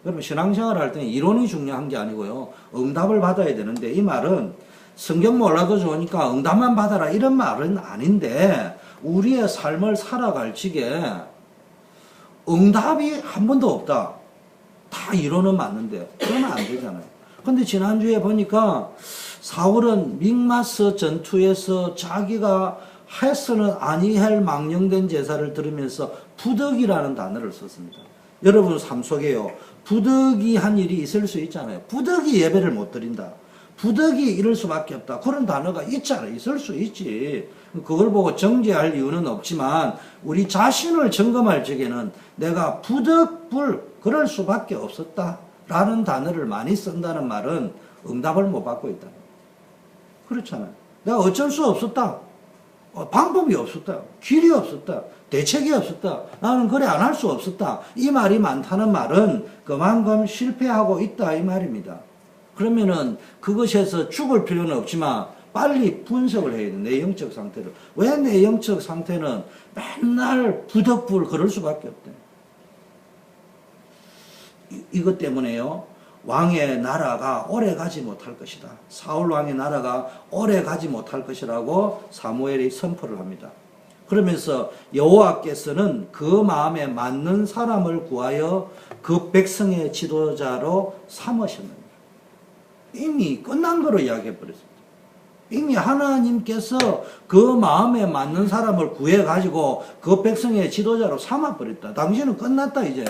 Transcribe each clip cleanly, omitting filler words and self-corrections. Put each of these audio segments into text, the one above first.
그러면 신앙생활 할 때는 이론이 중요한 게 아니고요. 응답을 받아야 되는데 이 말은 성경 몰라도 좋으니까 응답만 받아라 이런 말은 아닌데 우리의 삶을 살아갈 적에 응답이 한 번도 없다. 다 이론은 맞는데 그러면 안 되잖아요. 근데 지난주에 보니까 사울은 믹마스 전투에서 자기가 해서는 아니할 망령된 제사를 들으면서 부득이라는 단어를 썼습니다. 여러분 삶 속에요. 부득이한 일이 있을 수 있잖아요. 부득이 예배를 못 드린다. 부득이 이럴 수밖에 없다. 그런 단어가 있잖아요. 있을 수 있지. 그걸 보고 정죄할 이유는 없지만 우리 자신을 점검할 적에는 내가 부득불 그럴 수밖에 없었다. 라는 단어를 많이 쓴다는 말은 응답을 못 받고 있다. 그렇잖아요. 내가 어쩔 수 없었다. 방법이 없었다. 길이 없었다. 대책이 없었다. 나는 그래 안 할 수 없었다. 이 말이 많다는 말은 그만큼 실패하고 있다 이 말입니다. 그러면은 그것에서 죽을 필요는 없지만 빨리 분석을 해야 돼. 내 영적 상태를. 왜 내 영적 상태는 맨날 부득불 그럴 수밖에 없대. 이것 때문에요. 왕의 나라가 오래 가지 못할 것이다. 사울 왕의 나라가 오래 가지 못할 것이라고 사무엘이 선포를 합니다. 그러면서 여호와께서는 그 마음에 맞는 사람을 구하여 그 백성의 지도자로 삼으셨느니라. 이미 끝난 거로 이야기해 버렸습니다. 이미 하나님께서 그 마음에 맞는 사람을 구해 가지고 그 백성의 지도자로 삼아 버렸다. 당신은 끝났다 이제.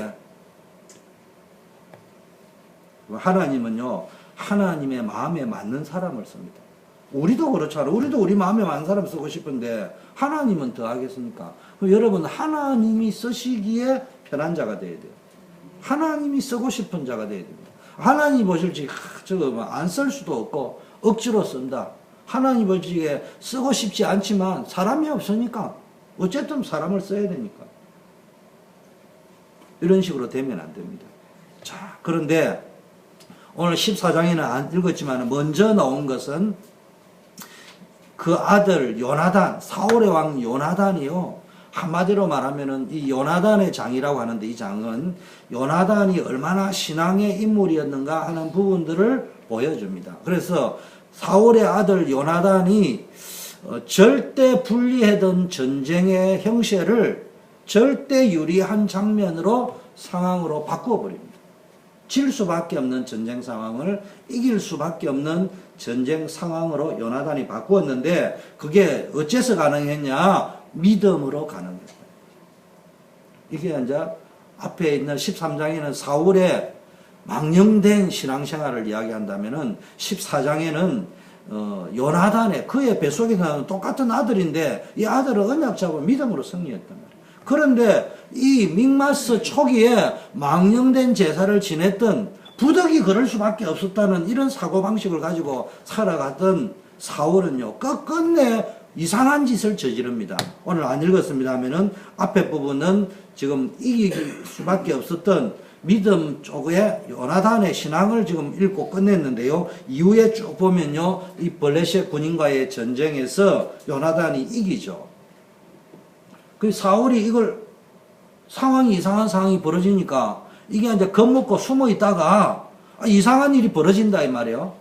하나님은요, 하나님의 마음에 맞는 사람을 씁니다. 우리도 그렇잖아요. 우리도 우리 마음에 맞는 사람 쓰고 싶은데, 하나님은 더 하겠습니까? 그럼 여러분, 하나님이 쓰시기에 편한 자가 돼야 돼요. 하나님이 쓰고 싶은 자가 돼야 됩니다. 하나님 보실 적에, 저거 안 쓸 수도 없고, 억지로 쓴다. 하나님 보실 적에 쓰고 싶지 않지만, 사람이 없으니까, 어쨌든 사람을 써야 되니까. 이런 식으로 되면 안 됩니다. 자, 그런데, 오늘 14장에는 안 읽었지만 먼저 나온 것은 그 아들 요나단, 사울의 왕 요나단이요. 한마디로 말하면은 이 요나단의 장이라고 하는데 이 장은 요나단이 얼마나 신앙의 인물이었는가 하는 부분들을 보여줍니다. 그래서 사울의 아들 요나단이 절대 불리하던 전쟁의 형세를 절대 유리한 장면으로 상황으로 바꾸어 버립니다. 질 수밖에 없는 전쟁 상황을 이길 수밖에 없는 전쟁 상황으로 요나단이 바꾸었는데 그게 어째서 가능했냐? 믿음으로 가능했다. 이게 이제 앞에 있는 13장에는 사울의 망령된 신앙생활을 이야기한다면은 14장에는 요나단의 그의 뱃속에서는 똑같은 아들인데 이 아들은 언약 잡고 믿음으로 승리했단 말이에요. 그런데 이 믹마스 초기에 망령된 제사를 지냈던 부득이 그럴 수밖에 없었다는 이런 사고방식을 가지고 살아갔던 사울은요, 끝끝내 이상한 짓을 저지릅니다. 오늘 안 읽었습니다 하면은 앞에 부분은 지금 이길 수밖에 없었던 믿음 쪽에 요나단의 신앙을 지금 읽고 끝냈는데요. 이후에 쭉 보면요, 이 블레셋 군인과의 전쟁에서 요나단이 이기죠. 그 사울이 이걸 상황이 이상한 상황이 벌어지니까 이게 이제 겁먹고 숨어 있다가 이상한 일이 벌어진다 이 말이에요.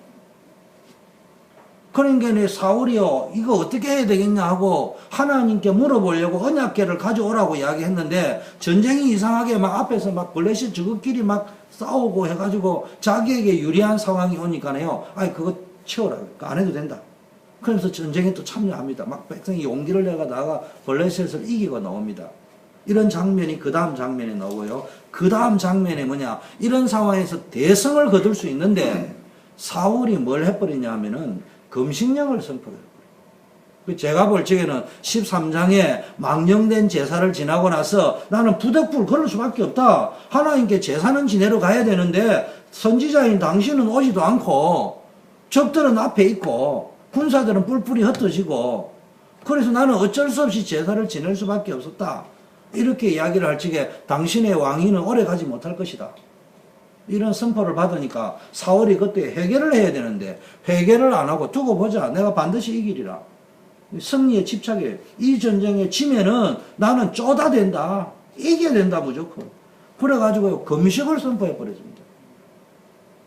그러니까 사울이요, 이거 어떻게 해야 되겠냐 하고 하나님께 물어보려고 언약궤를 가져오라고 이야기했는데 전쟁이 이상하게 막 앞에서 막 블레셋 저것끼리 막 싸우고 해가지고 자기에게 유리한 상황이 오니까요, 그거 치워라, 안 해도 된다. 그러면서 전쟁에 또 참여합니다. 막 백성이 용기를 내가 나가 블레셋을 이기고 나옵니다. 이런 장면이 그 다음 장면에 나오고요. 그 다음 장면에 뭐냐, 이런 상황에서 대성을 거둘 수 있는데 사울이 뭘 해버리냐 하면은 금식령을 선포해요. 제가 볼 적에는 13장에 망령된 제사를 지나고 나서 나는 부득불 그럴 수밖에 없다. 하나님께 제사는 지내러 가야 되는데 선지자인 당신은 오지도 않고 적들은 앞에 있고 군사들은 뿔뿔이 흩어지고 그래서 나는 어쩔 수 없이 제사를 지낼 수밖에 없었다. 이렇게 이야기를 할 적에 당신의 왕위는 오래 가지 못할 것이다. 이런 선포를 받으니까 사울이 그때 회개를 해야 되는데 회개를 안 하고 두고 보자. 내가 반드시 이기리라. 승리에 집착해. 이 전쟁에 지면은 나는 쪼다 된다. 이겨야 된다 무조건. 그래가지고 금식을 선포해 버렸습니다.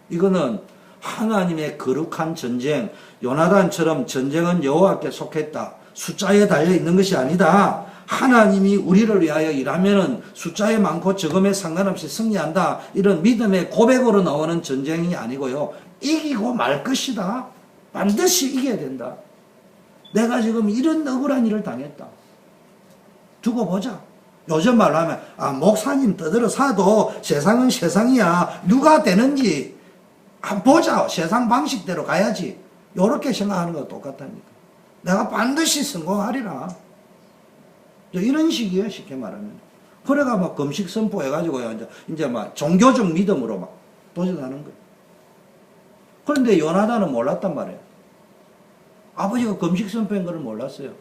이거는 하나님의 거룩한 전쟁, 요나단처럼 전쟁은 여호와께 속했다, 숫자에 달려 있는 것이 아니다. 하나님이 우리를 위하여 일하면은 숫자에 많고 적음에 상관없이 승리한다. 이런 믿음의 고백으로 나오는 전쟁이 아니고요. 이기고 말 것이다. 반드시 이겨야 된다. 내가 지금 이런 억울한 일을 당했다. 두고 보자. 요즘 말로 하면 목사님 떠들어 사도 세상은 세상이야. 누가 되는지 한번 보자. 세상 방식대로 가야지. 요렇게 생각하는 거 똑같다니까. 내가 반드시 성공하리라. 이런 식이에요, 쉽게 말하면. 그래가 막 금식 선포해가지고요, 이제 막 종교적 믿음으로 막 도전하는 거예요. 그런데 요나단은 몰랐단 말이에요. 아버지가 금식 선포한 걸 몰랐어요.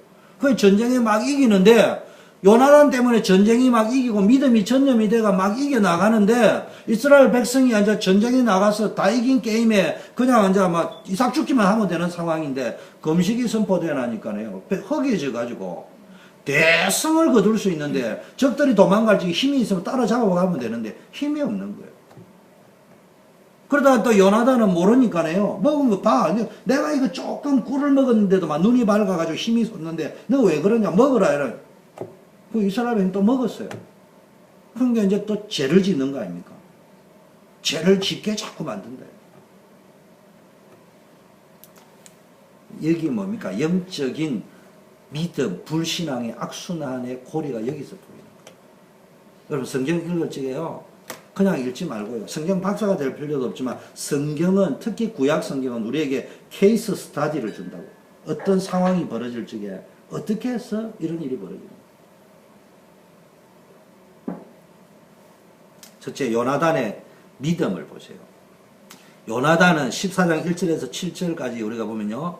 그 전쟁에 막 이기는데, 요나단 때문에 전쟁이 막 이기고 믿음이 전념이 돼가 막 이겨나가는데, 이스라엘 백성이 이제 전쟁에 나가서 다 이긴 게임에 그냥 이제 막 이삭 죽기만 하면 되는 상황인데, 금식이 선포되나니까요, 허기져가지고, 대성을 거둘 수 있는데 적들이 도망갈 때 힘이 있으면 따라잡아가면 되는데 힘이 없는 거예요. 그러다가 또 요나단은 모르니까요. 먹은 거 봐. 내가 이거 조금 꿀을 먹었는데도 막 눈이 밝아가지고 힘이 솟는데 너 왜 그러냐 먹어라 이런. 그 이스라엘은 또 먹었어요. 그러니까 이제 또 죄를 짓는 거 아닙니까? 죄를 짓게 자꾸 만든다. 여기 뭡니까? 영적인 믿음, 불신앙의 악순환의 고리가 여기서 보이는 거예요. 여러분 성경 읽을 적에요, 그냥 읽지 말고요. 성경 박사가 될 필요도 없지만 성경은, 특히 구약 성경은 우리에게 케이스 스타디를 준다고. 어떤 상황이 벌어질 적에 어떻게 해서 이런 일이 벌어집니다. 첫째, 요나단의 믿음을 보세요. 요나단은 14장 1절에서 7절까지 우리가 보면요,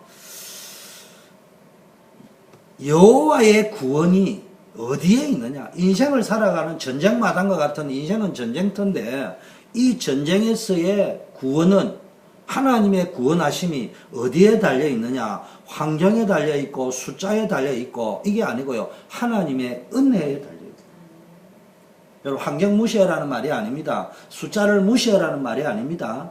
여호와의 구원이 어디에 있느냐? 인생을 살아가는 전쟁마당과 같은 인생은 전쟁터인데, 이 전쟁에서의 구원은, 하나님의 구원하심이 어디에 달려 있느냐? 환경에 달려 있고 숫자에 달려 있고 이게 아니고요, 하나님의 은혜에 달려 있어요. 여러분, 환경 무시하라는 말이 아닙니다. 숫자를 무시하라는 말이 아닙니다.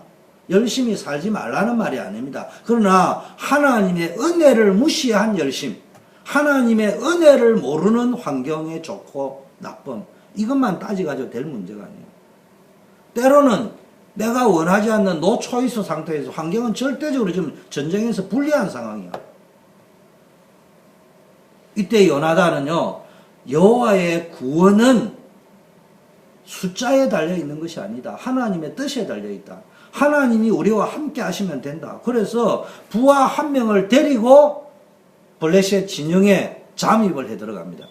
열심히 살지 말라는 말이 아닙니다. 그러나 하나님의 은혜를 무시한 열심, 하나님의 은혜를 모르는 환경에 좋고 나쁨, 이것만 따져가지고 될 문제가 아니에요. 때로는 내가 원하지 않는 노 초이스 상태에서 환경은 절대적으로 지금 전쟁에서 불리한 상황이야. 이때 요나단은요, 여호와의 구원은 숫자에 달려 있는 것이 아니다. 하나님의 뜻에 달려 있다. 하나님이 우리와 함께 하시면 된다. 그래서 부하 한 명을 데리고 블레셋 진영에 잠입을 해 들어갑니다.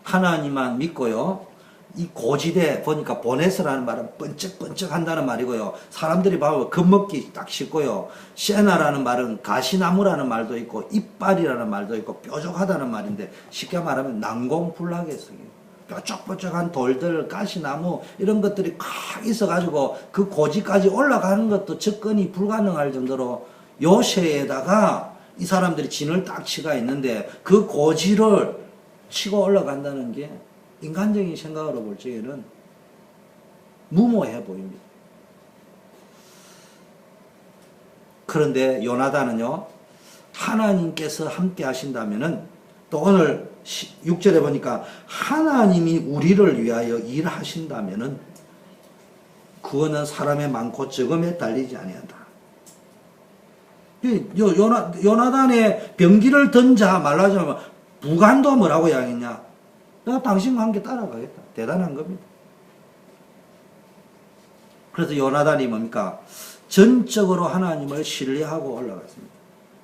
하나님만 믿고요. 이 고지대 보니까 보네스라는 말은 번쩍번쩍 한다는 말이고요. 사람들이 봐도 겁먹기 딱 쉽고요. 세나라는 말은 가시나무라는 말도 있고 이빨이라는 말도 있고 뾰족하다는 말인데, 쉽게 말하면 난공불락해서요. 뾰족뾰족한 돌들, 가시나무 이런 것들이 꽉 있어가지고 그 고지까지 올라가는 것도 접근이 불가능할 정도로 요새에다가 이 사람들이 진을 딱 치가 있는데, 그 고지를 치고 올라간다는 게 인간적인 생각으로 볼 적에는 무모해 보입니다. 그런데 요나단은요, 하나님께서 함께 하신다면은, 또 오늘 6절에 보니까 하나님이 우리를 위하여 일하신다면은 구원은 사람의 많고 적음에 달리지 아니한다. 요나단의 병기를 던자 말하자면 부관도 뭐라고 이야기했냐? 내가 당신과 함께 따라가겠다. 대단한 겁니다. 그래서 요나단이 뭡니까? 전적으로 하나님을 신뢰하고 올라갔습니다.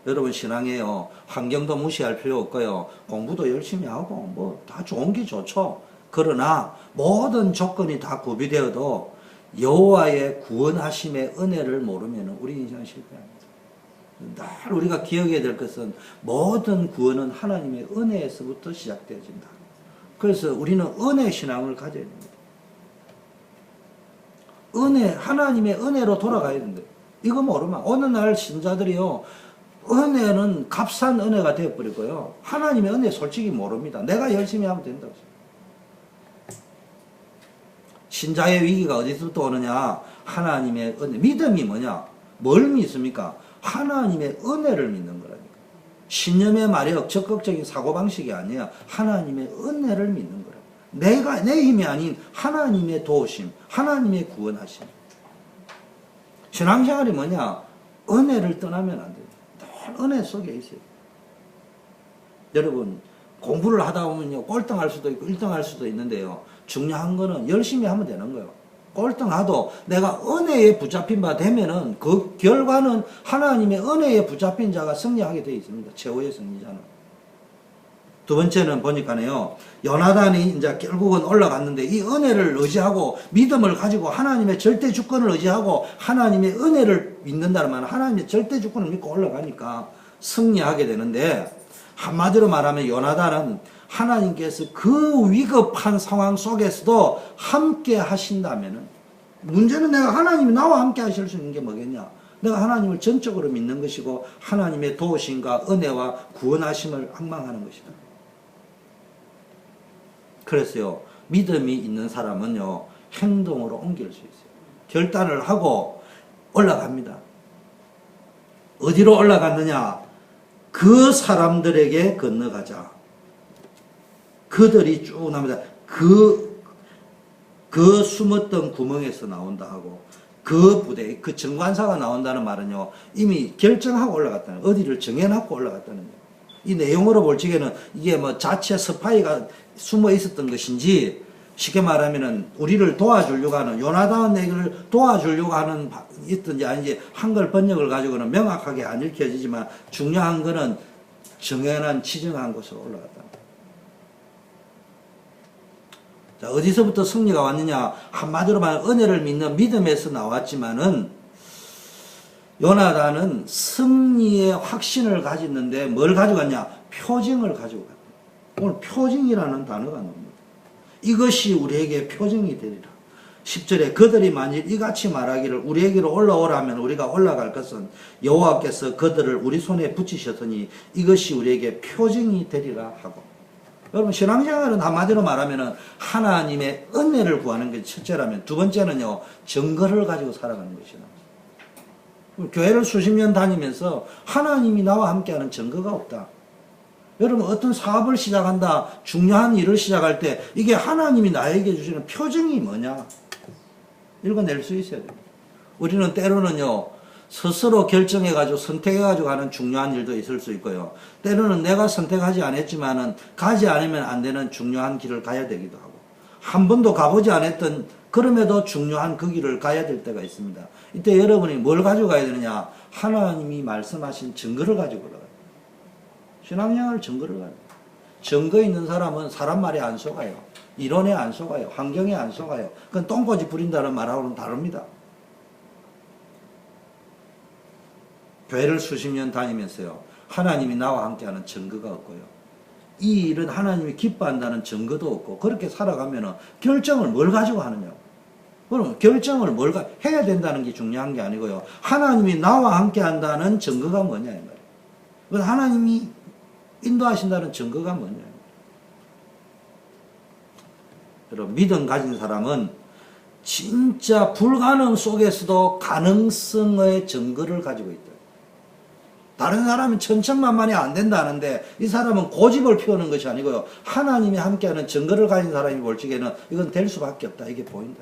여러분, 신앙에요, 환경도 무시할 필요 없고요, 공부도 열심히 하고 뭐 다 좋은 게 좋죠. 그러나 모든 조건이 다 구비되어도 여호와의 구원하심의 은혜를 모르면 우리 인생은 실패합니다. 늘 우리가 기억해야 될 것은 모든 구원은 하나님의 은혜에서부터 시작되어진다. 그래서 우리는 은혜 신앙을 가져야 됩니다. 은혜, 하나님의 은혜로 돌아가야 된다. 이거 모르면 어느 날 신자들이요, 은혜는 값싼 은혜가 되어버리고요, 하나님의 은혜 솔직히 모릅니다. 내가 열심히 하면 된다고. 신자의 위기가 어디서부터 오느냐? 하나님의 은혜. 믿음이 뭐냐? 뭘 믿습니까? 하나님의 은혜를 믿는 거라니까. 신념의 마력, 적극적인 사고방식이 아니야. 하나님의 은혜를 믿는 거라. 내 힘이 아닌 하나님의 도우심, 하나님의 구원하심. 신앙생활이 뭐냐? 은혜를 떠나면 안 돼요. 늘 은혜 속에 있어요. 여러분, 공부를 하다 보면요, 꼴등할 수도 있고 1등할 수도 있는데요. 중요한 거는 열심히 하면 되는 거예요. 꼴등하도 내가 은혜에 붙잡힌 바 되면은 그 결과는 하나님의 은혜에 붙잡힌 자가 승리하게 되어 있습니다. 최후의 승리자는. 두 번째는 보니까요, 요나단이 이제 결국은 올라갔는데 이 은혜를 의지하고 믿음을 가지고 하나님의 절대 주권을 의지하고 하나님의 은혜를 믿는다는 말은 하나님의 절대 주권을 믿고 올라가니까 승리하게 되는데, 한마디로 말하면 요나단은 하나님께서 그 위급한 상황 속에서도 함께 하신다면은, 문제는 내가 하나님이 나와 함께 하실 수 있는 게 뭐겠냐? 내가 하나님을 전적으로 믿는 것이고 하나님의 도우심과 은혜와 구원하심을 앙망하는 것이다. 그래서요, 믿음이 있는 사람은요, 행동으로 옮길 수 있어요. 결단을 하고 올라갑니다. 어디로 올라갔느냐? 그 사람들에게 건너가자. 그들이 쭉 나옵니다. 그 숨었던 구멍에서 나온다 하고, 그 부대, 그 정관사가 나온다는 말은요, 이미 결정하고 올라갔다는, 어디를 정해놓고 올라갔다는 거예요. 이 내용으로 볼 적에는 이게 뭐 자체 스파이가 숨어 있었던 것인지, 쉽게 말하면은 우리를 도와주려고 하는, 요나단에게를 도와주려고 하는 있든지 아닌지 한글 번역을 가지고는 명확하게 안 읽혀지지만, 중요한 거는 정해난 지정한 곳으로 올라갔다. 자, 어디서부터 승리가 왔느냐? 한마디로 말하면 은혜를 믿는 믿음에서 나왔지만은, 요나단은 승리의 확신을 가졌는데 뭘 가져갔냐? 표징을 가지고 갔다. 오늘 표징이라는 단어가 나옵니다. 이것이 우리에게 표징이 되리라. 10절에 그들이 만일 이같이 말하기를 우리에게로 올라오라면 우리가 올라갈 것은 여호와께서 그들을 우리 손에 붙이셨으니 이것이 우리에게 표징이 되리라 하고. 여러분, 신앙생활은 한마디로 말하면 하나님의 은혜를 구하는 게 첫째라면, 두 번째는요, 증거를 가지고 살아가는 것이다. 교회를 수십 년 다니면서 하나님이 나와 함께하는 증거가 없다. 여러분, 어떤 사업을 시작한다, 중요한 일을 시작할 때 이게 하나님이 나에게 주시는 표징이 뭐냐? 읽어낼 수 있어야 돼요. 우리는 때로는요, 스스로 결정해가지고 선택해가지고 하는 중요한 일도 있을 수 있고요. 때로는 내가 선택하지 않았지만은 가지 않으면 안 되는 중요한 길을 가야 되기도 하고, 한 번도 가보지 않았던 그럼에도 중요한 그 길을 가야 될 때가 있습니다. 이때 여러분이 뭘 가지고 가야 되느냐? 하나님이 말씀하신 증거를 가지고 가요. 신앙생활 증거를 가요. 증거 있는 사람은 사람 말에 안 속아요. 이론에 안 속아요. 환경에 안 속아요. 그건 똥꼬지 부린다는 말하고는 다릅니다. 교회를 수십 년 다니면서요, 하나님이 나와 함께하는 증거가 없고요, 이 일은 하나님이 기뻐한다는 증거도 없고, 그렇게 살아가면 결정을 뭘 가지고 하느냐? 그럼 결정을 해야 된다는 게 중요한 게 아니고요, 하나님이 나와 함께한다는 증거가 뭐냐 이 말이에요. 하나님이 인도하신다는 증거가 뭐냐. 여러분, 믿음 가진 사람은 진짜 불가능 속에서도 가능성의 증거를 가지고 있다. 다른 사람은 천천만만이 안 된다는데 이 사람은 고집을 피우는 것이 아니고요, 하나님이 함께하는 증거를 가진 사람이 볼 적에는 이건 될 수밖에 없다, 이게 보인다.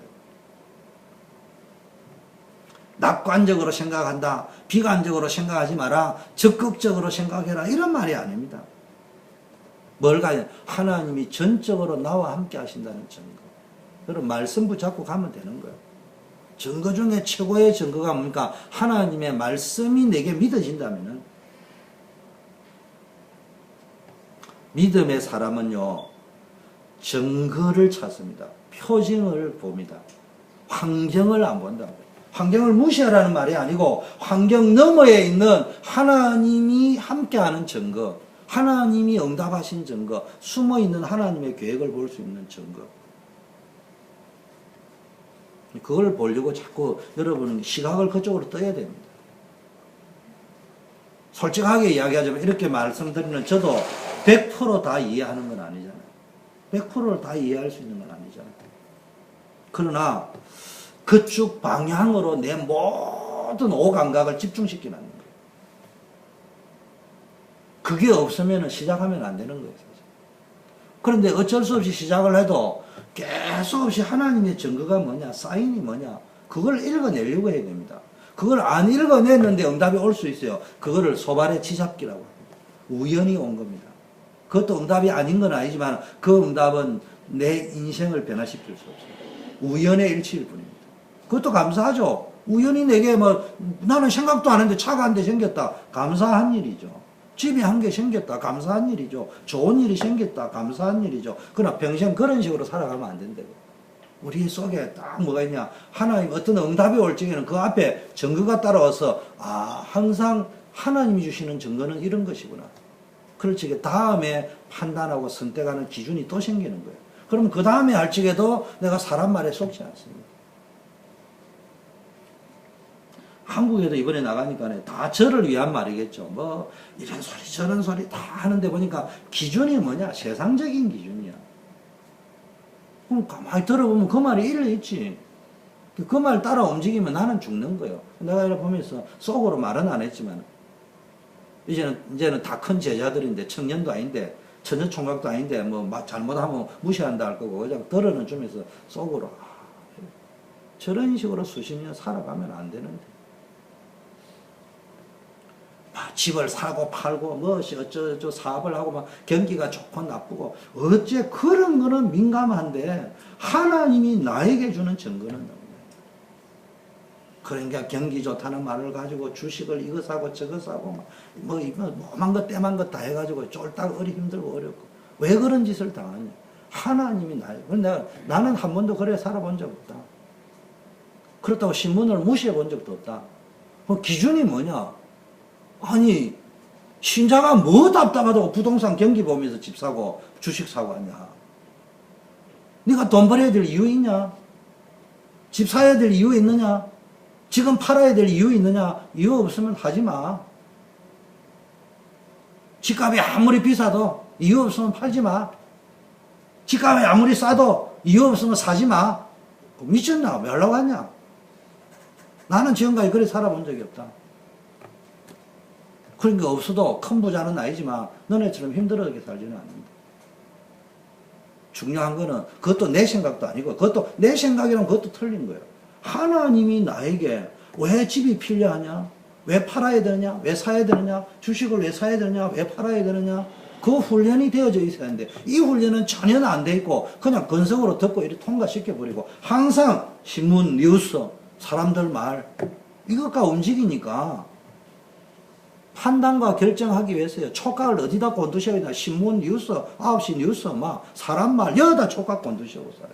낙관적으로 생각한다, 비관적으로 생각하지 마라, 적극적으로 생각해라, 이런 말이 아닙니다. 뭘 가냐? 하나님이 전적으로 나와 함께 하신다는 증거. 그럼 말씀 붙잡고 가면 되는 거예요. 증거 중에 최고의 증거가 뭡니까? 하나님의 말씀이 내게 믿어진다면은. 믿음의 사람은요, 증거를 찾습니다. 표징을 봅니다. 환경을 안 본다고요. 환경을 무시하라는 말이 아니고 환경 너머에 있는 하나님이 함께하는 증거, 하나님이 응답하신 증거, 숨어있는 하나님의 계획을 볼 수 있는 증거. 그걸 보려고 자꾸 여러분은 시각을 그쪽으로 떠야 됩니다. 솔직하게 이야기하자면 이렇게 말씀드리는 저도 100% 다 이해하는 건 아니잖아요. 100%를 다 이해할 수 있는 건 아니잖아요. 그러나 그쪽 방향으로 내 모든 오감각을 집중시키는 거예요. 그게 없으면 시작하면 안 되는 거예요. 그런데 어쩔 수 없이 시작을 해도 계속 없이 하나님의 증거가 뭐냐, 사인이 뭐냐, 그걸 읽어내려고 해야 됩니다. 그걸 안 읽어냈는데 응답이 올 수 있어요. 그거를 소발의 치잡기라고 합니다. 우연히 온 겁니다. 그것도 응답이 아닌 건 아니지만 그 응답은 내 인생을 변화시킬 수 없어요. 우연의 일치일 뿐입니다. 그것도 감사하죠. 우연히 내게 나는 생각도 안 했는데 차가 한 대 생겼다. 감사한 일이죠. 집이 한 개 생겼다. 감사한 일이죠. 좋은 일이 생겼다. 감사한 일이죠. 그러나 평생 그런 식으로 살아가면 안 된다고. 우리 속에 딱 뭐가 있냐. 하나님 어떤 응답이 올 적에는 그 앞에 증거가 따라와서 항상 하나님이 주시는 증거는 이런 것이구나. 그럴 적에 다음에 판단하고 선택하는 기준이 또 생기는 거예요. 그러면 그 다음에 할 적에도 내가 사람 말에 속지 않습니다. 한국에도 이번에 나가니까 다 저를 위한 말이겠죠. 이런 소리 저런 소리 다 하는데 보니까 기준이 뭐냐? 세상적인 기준이야. 그럼 가만히 들어보면 그 말이 일리 있지. 그 말 따라 움직이면 나는 죽는 거예요. 내가 이렇게 보면서 속으로 말은 안 했지만 이제는 다 큰 제자들인데 청년도 아닌데 천년총각도 아닌데 잘못하면 무시한다 할 거고 그냥 들어는 주면서 속으로 저런 식으로 수십 년 살아가면 안 되는데 집을 사고 팔고 어쩌 사업을 하고 경기가 좋고 나쁘고 어째 그런 거는 민감한데 하나님이 나에게 주는 증거는 그러니까 경기 좋다는 말을 가지고 주식을 이거 사고 저거 사고 뭐만 것 때만 것 다 해가지고 쫄딱 힘들고 어렵고 왜 그런 짓을 당하냐. 하나님이 나는 한 번도 그래 살아본 적 없다. 그렇다고 신문을 무시해 본 적도 없다. 그 기준이 뭐냐. 아니 신자가 뭐 답답하다고 부동산 경기 보면서 집 사고 주식 사고 하냐. 네가 돈 벌어야 될 이유 있냐. 집 사야 될 이유 있느냐. 지금 팔아야 될 이유 있느냐. 이유 없으면 하지 마. 집값이 아무리 비싸도 이유 없으면 팔지 마. 집값이 아무리 싸도 이유 없으면 사지 마. 미쳤나. 왜 하려고 하냐. 나는 지금까지 그래 살아본 적이 없다. 그러니까 없어도 큰 부자는 아니지만 너네처럼 힘들게 살지는 않는다. 중요한 거는 그것도 내 생각도 아니고 그것도 내 생각이랑 그것도 틀린 거예요. 하나님이 나에게 왜 집이 필요하냐? 왜 팔아야 되느냐? 왜 사야 되느냐? 주식을 왜 사야 되느냐? 왜 팔아야 되느냐? 그 훈련이 되어져 있어야 하는데 이 훈련은 전혀 안 돼 있고 그냥 건성으로 듣고 이렇게 통과시켜버리고 항상 신문, 뉴스, 사람들 말 이것과 움직이니까 판단과 결정하기 위해서요. 촉각을 어디다 곤두셔야 되나. 신문, 뉴스, 9시 뉴스, 사람 말, 여기다 촉각 곤두시고 살아요.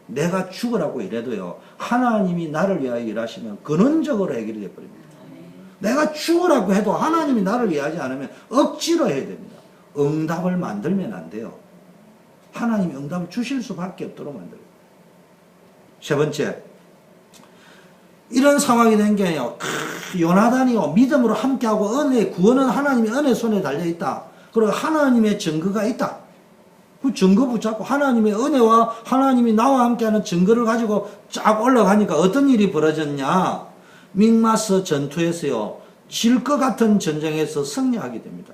내가 죽으라고 이래도요. 하나님이 나를 위하여 일하시면 근원적으로 해결이 되어버립니다. 내가 죽으라고 해도 하나님이 나를 위하지 않으면 억지로 해야 됩니다. 응답을 만들면 안 돼요. 하나님이 응답을 주실 수밖에 없도록 만들어요. 세 번째. 이런 상황이 된 게요. 요나단이요. 믿음으로 함께하고 구원은 하나님의 은혜 손에 달려있다. 그리고 하나님의 증거가 있다. 그 증거 붙잡고 하나님의 은혜와 하나님이 나와 함께하는 증거를 가지고 쫙 올라가니까 어떤 일이 벌어졌냐. 믹마스 전투에서요. 질 것 같은 전쟁에서 승리하게 됩니다.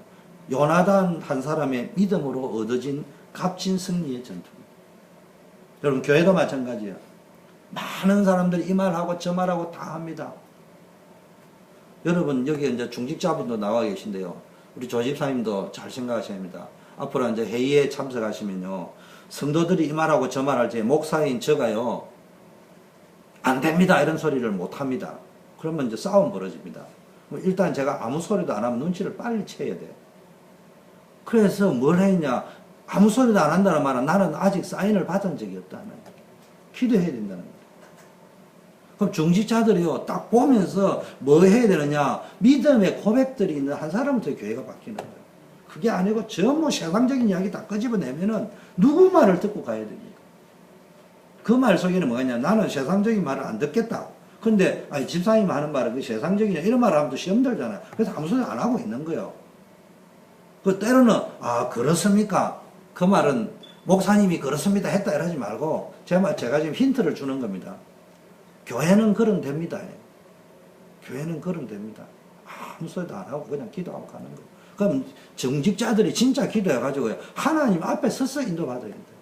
요나단 한 사람의 믿음으로 얻어진 값진 승리의 전투입니다. 여러분 교회도 마찬가지예요. 많은 사람들이 이 말하고 저 말하고 다 합니다. 여러분 여기 이제 중직자분도 나와 계신데요. 우리 조집사님도 잘 생각하셔야 합니다. 앞으로 이제 회의에 참석하시면요. 성도들이 이 말하고 저 말할 때 목사인 저가요. 안 됩니다. 이런 소리를 못 합니다. 그러면 이제 싸움 벌어집니다. 일단 제가 아무 소리도 안 하면 눈치를 빨리 채야 돼요. 그래서 뭘 했냐. 아무 소리도 안 한다는 말은 나는 아직 사인을 받은 적이 없다는 거예요. 기도해야 된다는 거예요. 그럼 중직자들이요. 딱 보면서 뭐 해야 되느냐. 믿음의 고백들이 있는 한 사람부터 교회가 바뀌는 거예요. 그게 아니고 전부 세상적인 이야기 다 끄집어내면은 누구 말을 듣고 가야 됩니까? 그 말 속에는 뭐냐. 나는 세상적인 말을 안 듣겠다. 근데 집사님 하는 말은 그 세상적이냐 이런 말을 하면 또 시험 들잖아요. 그래서 아무 소리 안 하고 있는 거예요. 그 때로는 아 그렇습니까? 그 말은 목사님이 그렇습니다 했다 이러지 말고 제가 지금 힌트를 주는 겁니다. 교회는 그런 됩니다. 교회는 그런 됩니다. 아무 소리도 안 하고 그냥 기도하고 가는 거예요. 그럼 정직자들이 진짜 기도해가지고 하나님 앞에 서서 인도받아야 된다.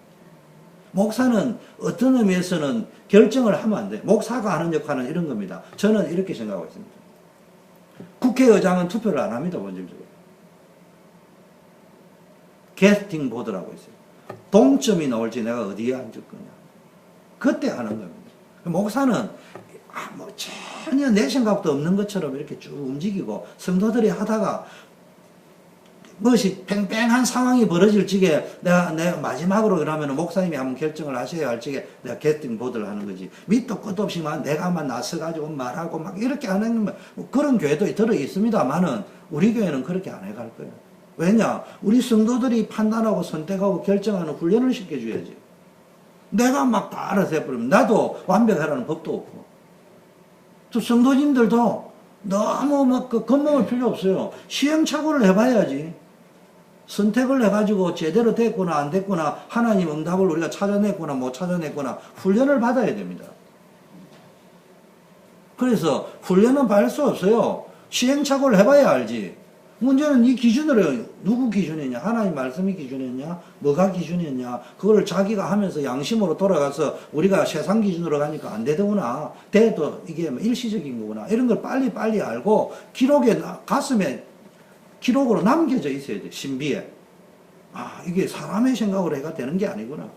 목사는 어떤 의미에서는 결정을 하면 안 돼. 목사가 하는 역할은 이런 겁니다. 저는 이렇게 생각하고 있습니다. 국회의장은 투표를 안 합니다. 본질적으로. 캐스팅 보드라고 있어요. 동점이 나올지 내가 어디에 앉을 거냐. 그때 하는 겁니다. 목사는 뭐 전혀 내 생각도 없는 것처럼 이렇게 쭉 움직이고 성도들이 하다가 무엇이 팽팽한 상황이 벌어질 적에 내가 마지막으로 그러면 목사님이 한번 결정을 하셔야 할 적에 내가 캐스팅 보드를 하는 거지. 밑도 끝도 없이 내가만 나서가지고 말하고 막 이렇게 하는 뭐 그런 교회도 들어 있습니다만은 우리 교회는 그렇게 안 해갈 거예요. 왜냐? 우리 성도들이 판단하고 선택하고 결정하는 훈련을 시켜줘야지. 내가 막 다 알아서 해버리면 나도 완벽하라는 법도 없고. 또 성도님들도 너무 막 겁먹을 필요 없어요. 시행착오를 해봐야지. 선택을 해가지고 제대로 됐구나 안 됐구나 하나님 응답을 우리가 찾아냈구나 못 찾아냈구나 훈련을 받아야 됩니다. 그래서 훈련은 받을 수 없어요. 시행착오를 해봐야 알지. 문제는 이 기준으로 누구 기준이냐? 하나님 말씀이 기준이냐? 뭐가 기준이냐? 그걸 자기가 하면서 양심으로 돌아가서 우리가 세상 기준으로 가니까 안 되더구나. 돼도 이게 일시적인 거구나. 이런 걸 빨리 알고 기록에 가슴에 기록으로 남겨져 있어야 돼. 신비에. 아 이게 사람의 생각으로 해가 되는 게 아니구나.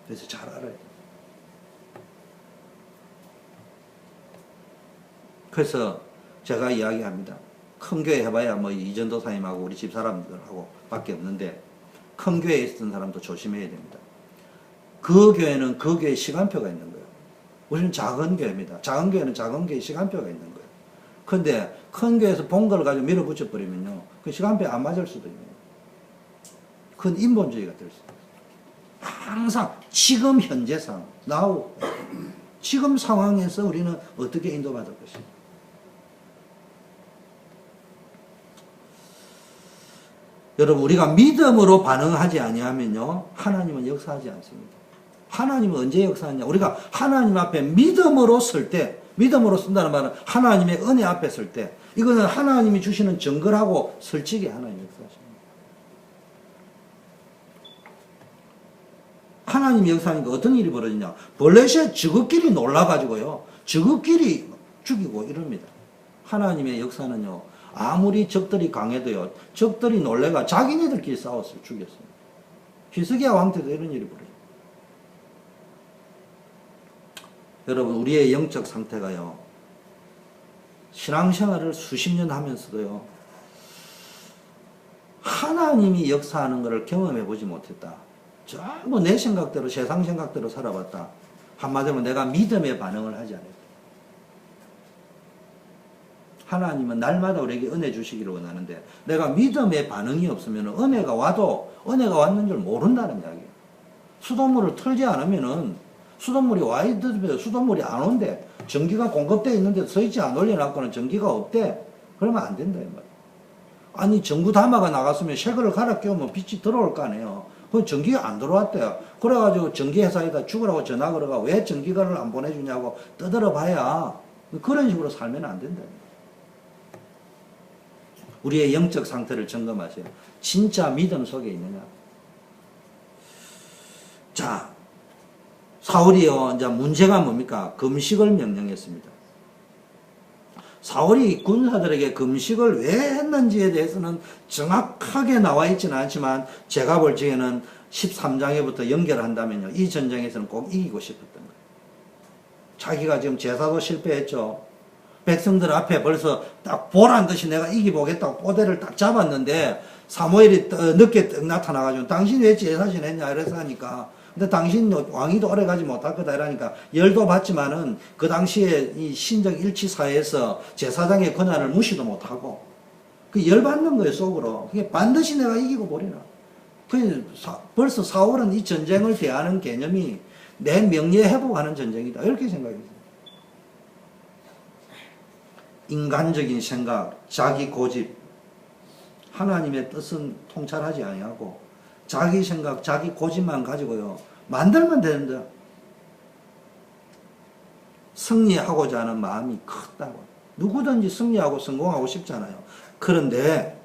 그래서 잘 알아요. 그래서 제가 이야기합니다. 큰 교회 해봐야 뭐 이전도사님하고 우리 집사람들하고 밖에 없는데 큰 교회에 있었던 사람도 조심해야 됩니다. 그 교회는 그 교회에 시간표가 있는 거예요. 우리는 작은 교회입니다. 작은 교회는 작은 교회에 시간표가 있는 거예요. 근데 큰 교회에서 본 걸 가지고 밀어붙여 버리면요. 그 시간표에 안 맞을 수도 있는 거예요. 큰 인본주의가 될 수도 있어요. 항상 지금 현재상 now 지금 상황에서 우리는 어떻게 인도받을 것인가. 여러분 우리가 믿음으로 반응하지 아니하면요 하나님은 역사하지 않습니다. 하나님은 언제 역사하냐. 우리가 하나님 앞에 믿음으로 설 때, 믿음으로 쓴다는 말은 하나님의 은혜 앞에 설 때 이거는 하나님이 주시는 정글하고 설치게 하나님 역사하십니다. 하나님이 역사하니까 어떤 일이 벌어지냐. 벌레시에 저것끼리 놀라가지고요 저것끼리 죽이고 이럽니다. 하나님의 역사는요 아무리 적들이 강해도요 적들이 놀래가 자기네들끼리 싸웠어요. 죽였어요. 히스기야 왕 때도 이런 일이 벌어져요. 여러분 우리의 영적 상태가요 신앙생활을 수십 년 하면서도요 하나님이 역사하는 것을 경험해 보지 못했다. 전부 내 생각대로 세상 생각대로 살아봤다. 한마디로 내가 믿음의 반응을 하지 않았다. 하나님은 날마다 우리에게 은혜 주시기를 원하는데 내가 믿음의 반응이 없으면 은혜가 와도 은혜가 왔는 줄 모른다는 이야기예요. 수돗물을 틀지 않으면은 수돗물이 와 있는데 수돗물이 안 온대. 전기가 공급되어 있는데 스위치 안 올려놨고는 전기가 없대. 그러면 안 된다 이 말이에요. 아니 전구 담화가 나갔으면 쉐그를 갈아 끼우면 빛이 들어올 거 아니에요. 그 전기가 안 들어왔대요. 그래가지고 전기회사에다 죽으라고 전화 걸어가 왜 전기가를 안 보내주냐고 떠들어 봐야 그런 식으로 살면 안 된다. 우리의 영적 상태를 점검하세요. 진짜 믿음 속에 있느냐. 자, 사울이요, 이제 문제가 뭡니까? 금식을 명령했습니다. 사울이 군사들에게 금식을 왜 했는지에 대해서는 정확하게 나와 있지는 않지만 제가 볼 적에는 13장에부터 연결한다면요. 이 전쟁에서는 꼭 이기고 싶었던 거예요. 자기가 지금 제사도 실패했죠. 백성들 앞에 벌써 딱 보란 듯이 내가 이기보겠다고 뽀대를 딱 잡았는데 사무엘이 늦게 딱 나타나가지고 당신 왜 제사 지냈냐 이래서 하니까 근데 당신 왕위도 오래가지 못할 거다 이러니까 열도 받지만은 그 당시에 이 신적 일치사회에서 제사장의 권한을 무시도 못하고 그 열받는 거예요 속으로. 그게 반드시 내가 이기고 보리라. 벌써 사울은 이 전쟁을 대하는 개념이 내 명예 회복하는 전쟁이다 이렇게 생각했어요. 인간적인 생각, 자기 고집, 하나님의 뜻은 통찰하지 아니하고 자기 생각, 자기 고집만 가지고요 만들면 되는데 승리하고자 하는 마음이 크다고. 누구든지 승리하고 성공하고 싶잖아요. 그런데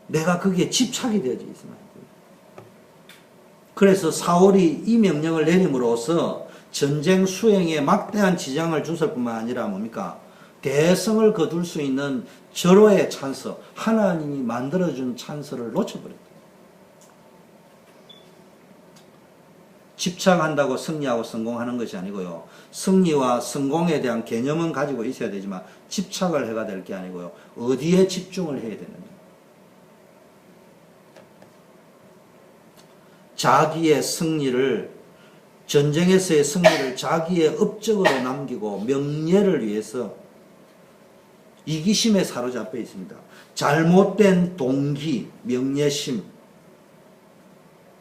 내가 거기에 집착이 되어져 있으면 안 돼요. 그래서 사울이 이 명령을 내림으로써 전쟁 수행에 막대한 지장을 줬을 뿐만 아니라 뭡니까? 대성을 거둘 수 있는 절호의 찬스, 하나님이 만들어준 찬스를 놓쳐버렸다. 집착한다고 승리하고 성공하는 것이 아니고요. 승리와 성공에 대한 개념은 가지고 있어야 되지만 집착을 해가 될 게 아니고요. 어디에 집중을 해야 되느냐. 자기의 승리를, 전쟁에서의 승리를 자기의 업적으로 남기고 명예를 위해서 이기심에 사로잡혀 있습니다. 잘못된 동기, 명예심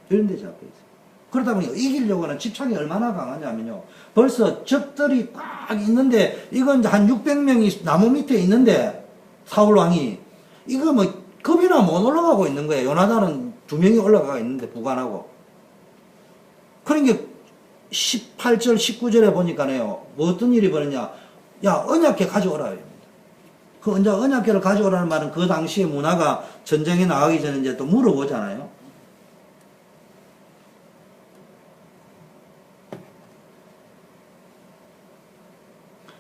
이런 데 잡혀 있어요. 그러다 보니 이기려고 하는 집착이 얼마나 강하냐면요. 벌써 적들이 꽉 있는데 이건 한 600명이 나무 밑에 있는데 사울왕이 이거 뭐 겁이나 못 올라가고 있는 거예요. 요나단은 2명이 올라가 있는데 부관하고. 그러니까 18절 19절에 보니까요. 뭐 어떤 일이 벌어졌냐. 야 언약궤 가져오라. 그 언약궤를 가져오라는 말은 그 당시의 문화가 전쟁에 나가기 전에 이제 또 물어보잖아요.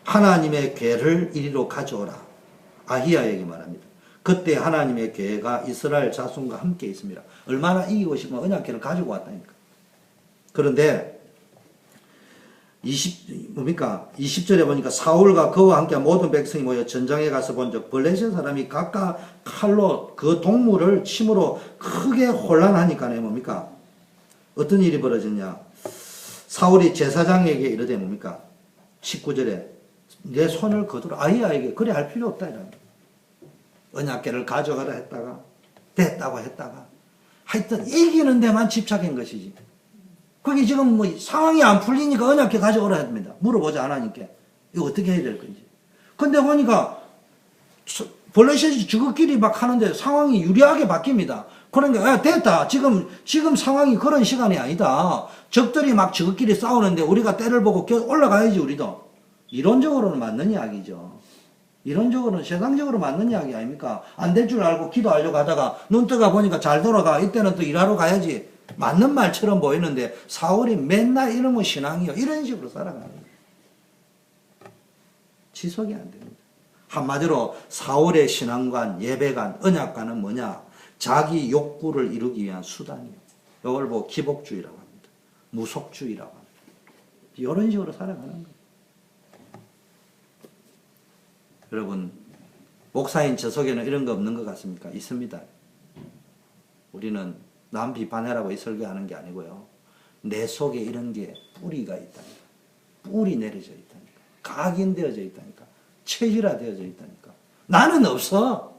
하나님의 궤를 이리로 가져오라. 아히야에게 말합니다. 그때 하나님의 궤가 이스라엘 자손과 함께 있습니다. 얼마나 이기고 싶으면 언약궤를 가지고 왔다니까. 그런데 20절에 보니까 사울과 그와 함께 모든 백성이 모여 전장에 가서 본즉 블레셋 사람이 각각 칼로 그 동물을 침으로 크게 혼란하니까요. 뭡니까? 어떤 일이 벌어졌냐? 사울이 제사장에게 이르되 뭡니까? 19절에 내 손을 거두라. 아히야에게 그래 할 필요 없다. 이런. 언약궤를 가져가라 했다가 됐다고 했다가 하여튼 이기는 데만 집착한 것이지. 그게 지금 뭐 상황이 안 풀리니까 언약궤 가져오라 합니다. 물어보지 않으니까 이거 어떻게 해야 될 건지. 근데 보니까 블레셋이 저것끼리 막 하는데 상황이 유리하게 바뀝니다. 그러니까 야 됐다. 지금 상황이 그런 시간이 아니다. 적들이 막 저것끼리 싸우는데 우리가 때를 보고 올라가야지 우리도. 이론적으로는 맞는 이야기죠. 이론적으로는 세상적으로 맞는 이야기 아닙니까? 안 될 줄 알고 기도하려고 하다가 눈 뜨가 보니까 잘 돌아가. 이때는 또 일하러 가야지. 맞는 말처럼 보이는데 사울이 맨날 이러면 신앙이요. 이런 식으로 살아가는 거예요. 지속이 안 됩니다. 한마디로 사울의 신앙관, 예배관, 언약관은 뭐냐? 자기 욕구를 이루기 위한 수단이에요. 이걸 보고 기복주의라고 합니다. 무속주의라고 합니다. 이런 식으로 살아가는 거예요. 여러분, 목사인 저 속에는 이런 거 없는 것 같습니까? 있습니다. 우리는 남 비판해라고 이 설교하는 게 아니고요. 내 속에 이런 게 뿌리가 있다니까. 뿌리 내려져 있다니까. 각인되어져 있다니까. 체질화되어져 있다니까. 나는 없어.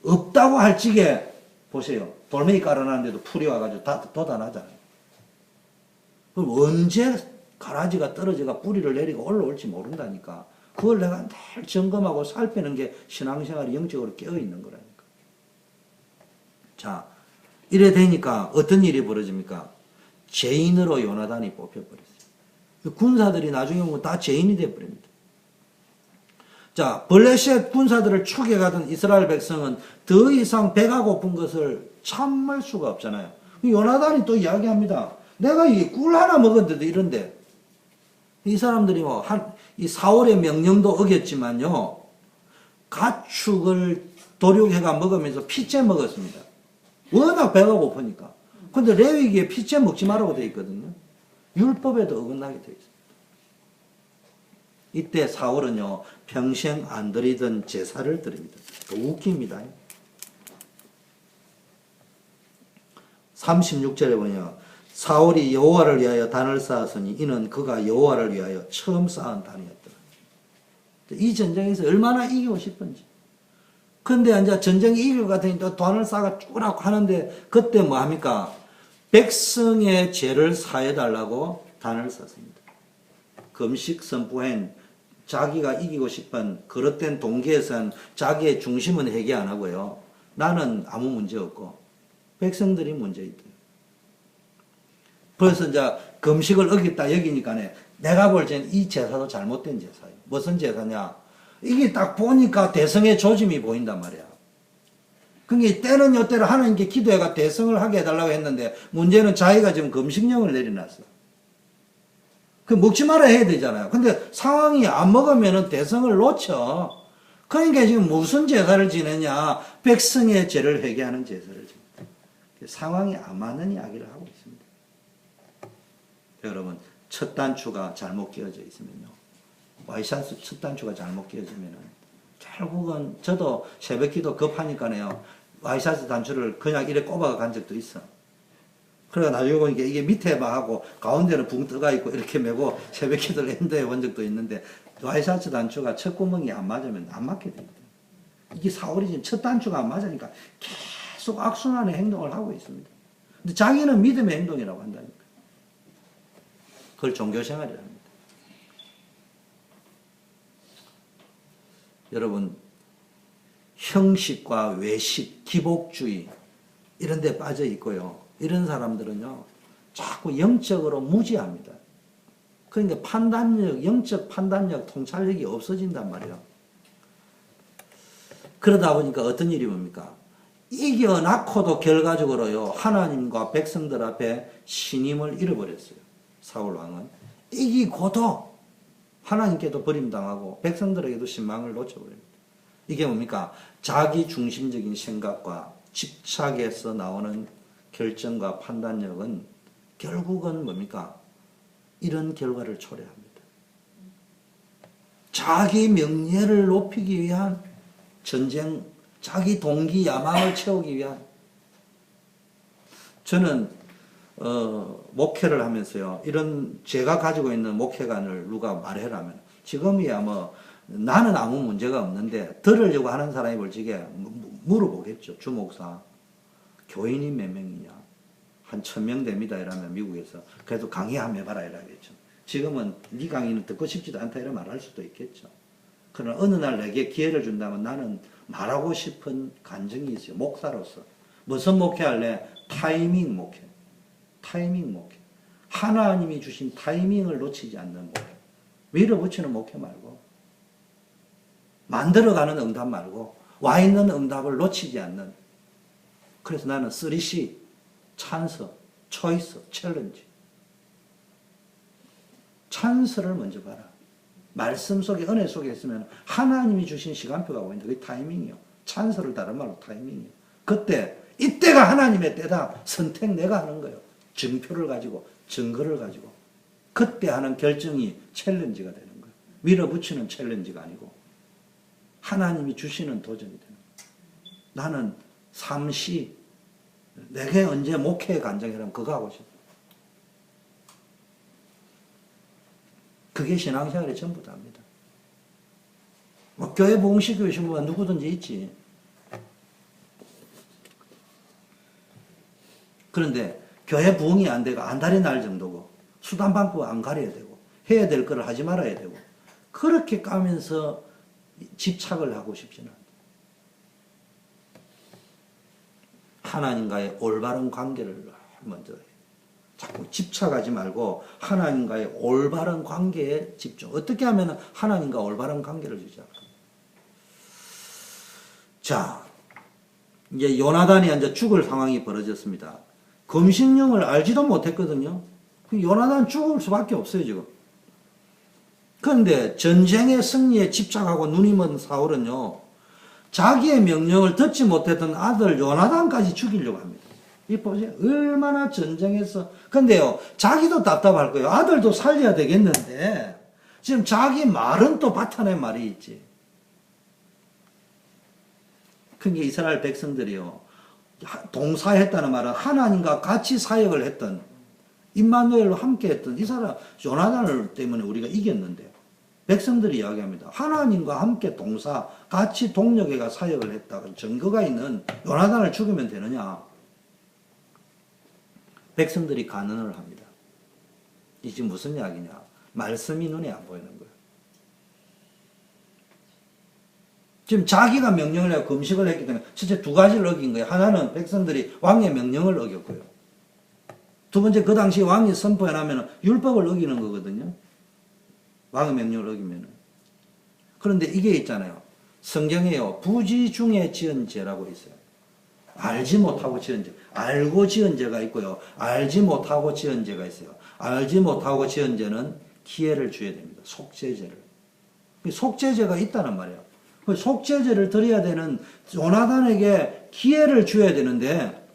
없다고 할 적에 보세요. 돌멩이 깔아놨는데도 풀이 와가지고 다 돋아나잖아요. 그럼 언제 가라지가 떨어져가 뿌리를 내리고 올라올지 모른다니까. 그걸 내가 늘 점검하고 살피는 게 신앙생활이 영적으로 깨어있는 거라니까. 자, 이래 되니까 어떤 일이 벌어집니까? 죄인으로 요나단이 뽑혀버렸어요. 군사들이 나중에 보면 다 죄인이 되어버립니다. 자, 블레셋 군사들을 추격하던 이스라엘 백성은 더 이상 배가 고픈 것을 참을 수가 없잖아요. 요나단이 또 이야기합니다. 내가 이 꿀 하나 먹었는데도 이런데. 이 사람들이 이 사울의 명령도 어겼지만요, 가축을 도륙해가 먹으면서 피째 먹었습니다. 워낙 배가 고프니까. 근데 레위기에 피째 먹지 말라고 되어 있거든요. 율법에도 어긋나게 되어 있습니다. 이때 사울은요, 평생 안 드리던 제사를 드립니다. 웃깁니다. 36절에 보면 사울이 여호와를 위하여 단을 쌓았으니 이는 그가 여호와를 위하여 처음 쌓은 단이었더라. 이 전쟁에서 얼마나 이기고 싶은지. 근데 이제 전쟁이 이길 것 같으니 또 단을 쌓아 쭈라고 하는데 그때 뭐 합니까? 백성의 죄를 사해달라고 단을 쌓습니다. 금식 선포한 자기가 이기고 싶은 그릇된 동기에선 자기의 중심은 회개 안 하고요. 나는 아무 문제 없고 백성들이 문제 있다. 그래서 이제 금식을 어겼다 여기니까 내가 볼 때는 이 제사도 잘못된 제사예요. 무슨 제사냐? 이게 딱 보니까 대성의 조짐이 보인단 말이야. 그러니까 때는 요때를 하나님께 기도해가 대성을 하게 해달라고 했는데 문제는 자기가 지금 금식령을 내려놨어. 그 먹지 말아 해야 되잖아요. 근데 상황이 안 먹으면은 대성을 놓쳐. 그러니까 지금 무슨 제사를 지내냐? 백성의 죄를 회개하는 제사를 지내. 상황이 안 맞는 이야기를 하고 있습니다. 여러분, 첫 단추가 잘못 끼워져 있으면요. 와이셔츠 첫 단추가 잘못 끼워지면은 결국은 저도 새벽기도 급하니까요. 와이셔츠 단추를 그냥 이래 꼽아 간 적도 있어. 그래가 나중에 보니까 이게 밑에 막 하고 가운데는 붕 떠가 있고 이렇게 메고 새벽기도를 했는데 본 적도 있는데 와이셔츠 단추가 첫 구멍이 안 맞으면 안 맞게 됩니다. 이게 사울이 지금 첫 단추가 안 맞으니까 계속 악순환의 행동을 하고 있습니다. 근데 자기는 믿음의 행동이라고 한다니까. 그걸 종교생활이라 합니다. 여러분, 형식과 외식, 기복주의 이런 데 빠져 있고요. 이런 사람들은요, 자꾸 영적으로 무지합니다. 그러니까 판단력, 영적 판단력, 통찰력이 없어진단 말이에요. 그러다 보니까 어떤 일이 뭡니까? 이겨놓고도 결과적으로요, 하나님과 백성들 앞에 신임을 잃어버렸어요. 사울 왕은. 이기고도 하나님께도 버림당하고 백성들에게도 신망을 놓쳐버립니다. 이게 뭡니까? 자기 중심적인 생각과 집착에서 나오는 결정과 판단력은 결국은 뭡니까? 이런 결과를 초래합니다. 자기 명예를 높이기 위한 전쟁, 자기 동기 야망을 채우기 위한. 저는 목회를 하면서요, 이런 제가 가지고 있는 목회관을 누가 말해라면 지금이야 뭐 나는 아무 문제가 없는데 들으려고 하는 사람이 벌지게 물어보겠죠. 주목사 교인이 몇 명이냐? 한 1000명 됩니다 이러면 미국에서 그래도 강의 한번 해봐라 이러겠죠. 지금은 네 강의는 듣고 싶지도 않다 이런 말할 수도 있겠죠. 그러나 어느 날 내게 기회를 준다면 나는 말하고 싶은 간증이 있어요. 목사로서. 무슨 목회할래? 타이밍 목회. 타이밍 목회. 하나님이 주신 타이밍을 놓치지 않는 목회. 밀어붙이는 목회 말고 만들어가는 응답 말고 와 있는 응답을 놓치지 않는. 그래서 나는 3C 찬스, 초이스, 챌린지. 찬스를 먼저 봐라. 말씀 속에 은혜 속에 있으면 하나님이 주신 시간표가 보인다. 그게 타이밍이요. 찬스를 다른 말로 타이밍이요. 그때 이때가 하나님의 때다. 선택 내가 하는 거예요. 증표를 가지고 증거를 가지고 그때 하는 결정이 챌린지가 되는 거예요. 밀어붙이는 챌린지가 아니고 하나님이 주시는 도전이 되는 거예요. 나는 삼시 내게 언제 목회에 간증이라면 그거 하고 싶어. 그게 신앙생활의 전부다입니다. 뭐 교회 부흥시키고 계신 분은 누구든지 있지. 그런데 교회 부흥이 안 되고 안달이 날 정도고 수단 방법 안 가려야 되고 해야 될 거를 하지 말아야 되고 그렇게 까면서 집착을 하고 싶지는 않아요. 하나님과의 올바른 관계를 먼저 해요. 자꾸 집착하지 말고 하나님과의 올바른 관계에 집중. 어떻게 하면 하나님과 올바른 관계를 유지할까? 자, 이제 요나단이 이제 죽을 상황이 벌어졌습니다. 금식령을 알지도 못했거든요. 요나단 죽을 수밖에 없어요, 지금. 그런데 전쟁의 승리에 집착하고 눈이 먼 사울은요, 자기의 명령을 듣지 못했던 아들 요나단까지 죽이려고 합니다. 이 보세요. 얼마나 전쟁에서. 근데요, 자기도 답답할 거예요. 아들도 살려야 되겠는데, 지금 자기 말은 또 바탕에 말이 있지. 그러니까 이스라엘 백성들이요, 동사했다는 말은 하나님과 같이 사역을 했던, 임마누엘로 함께 했던 이 사람, 요나단을 때문에 우리가 이겼는데, 백성들이 이야기합니다. 하나님과 함께 동사, 같이 동력에가 사역을 했다. 증거가 있는 요나단을 죽이면 되느냐? 백성들이 간언을 합니다. 이 지금 무슨 이야기냐? 말씀이 눈에 안 보이는 거예요. 지금 자기가 명령을 하고 금식을 했기 때문에 실제 두 가지를 어긴 거예요. 하나는 백성들이 왕의 명령을 어겼고요. 두 번째, 그 당시 왕이 선포해놓으면 율법을 어기는 거거든요. 왕의 명령을 어기면은. 그런데 이게 있잖아요. 성경에요. 부지 중에 지은 죄라고 있어요. 알지 못하고 지은 죄. 알고 지은 죄가 있고요. 알지 못하고 지은 죄가 있어요. 알지 못하고 지은 죄는 기회를 줘야 됩니다. 속죄죄를. 속죄죄가 있다는 말이에요. 속죄죄를 드려야 되는 요나단에게 기회를 줘야 되는데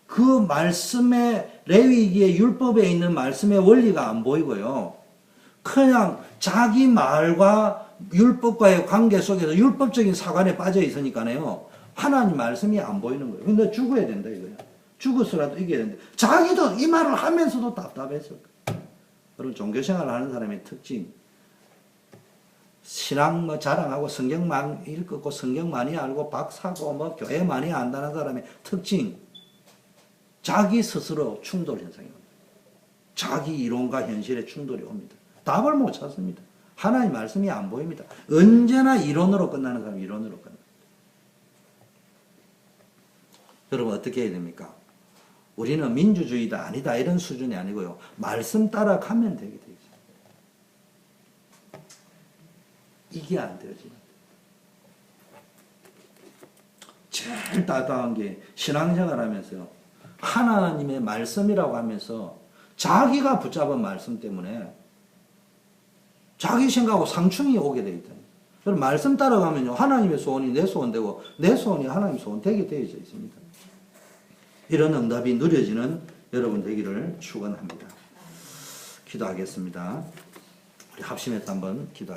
그 말씀의 레위기의 율법에 있는 말씀의 원리가 안 보이고요. 그냥 자기 말과 율법과의 관계 속에서 율법적인 사관에 빠져 있으니까요. 하나님 말씀이 안 보이는 거예요. 근데 죽어야 된다 이거야. 죽어서라도 이겨야 된다. 자기도 이 말을 하면서도 답답했어. 여러분 종교생활을 하는 사람의 특징. 신앙 자랑하고 성경 많이 읽고 성경 많이 알고 박사고 교회 많이 안다는 사람의 특징. 자기 스스로 충돌 현상이 옵니다. 자기 이론과 현실의 충돌이 옵니다. 답을 못 찾습니다. 하나님 말씀이 안 보입니다. 언제나 이론으로 끝나는 사람이 이론으로 끝납니다. 여러분 어떻게 해야 됩니까? 우리는 민주주의다 아니다 이런 수준이 아니고요. 말씀 따라가면 되게 돼 있어요. 이게 안 되어지는 제일 따뜻한 게 신앙생활 하면서요. 하나님의 말씀이라고 하면서 자기가 붙잡은 말씀 때문에 자기 생각하고 상충이 오게 되어 있다. 그럼 말씀 따라가면요. 하나님의 소원이 내 소원 되고 내 소원이 하나님의 소원 되게 되어 있습니다. 이런 응답이 누려지는 여러분 되기를 축원합니다. 기도하겠습니다. 우리 합심해서 한번 기도하겠습니다.